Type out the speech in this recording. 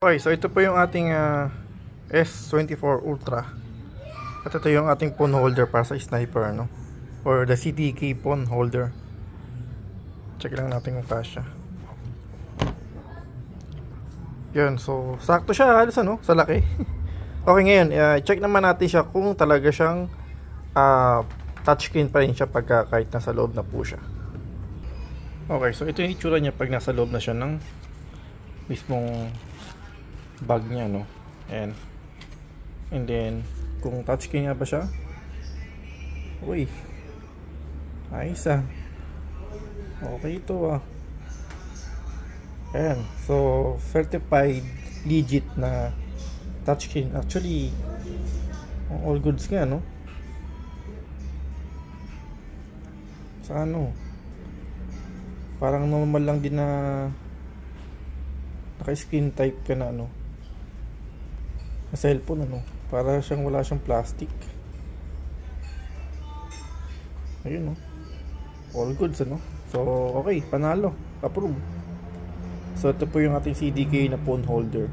Okay, so ito po yung ating S24 Ultra. At ito yung ating phone holder para sa sniper, no? Or the CDK phone holder. Check lang natin kung kasya. Yun, so sakto siya halos ano, sa laki. Okay, ngayon, check naman natin siya kung talaga siyang touchscreen pa rin siya pagka kahit nasa loob na po siya. Okay, so ito yung itsura niya pag nasa loob na siya ng mismong bag niya, no? And then kung touchscreen nga ba siya, uy, ayos okay ito ayan, so certified legit na touchscreen. Actually all goods nga, no? Sa ano, parang normal lang din na naka-screen type ka na ano, na cellphone, ano, para siyang wala siyang plastic. Ayun, no? All goods, ano? So okay, panalo, approve. So ito po yung ating CDK na phone holder.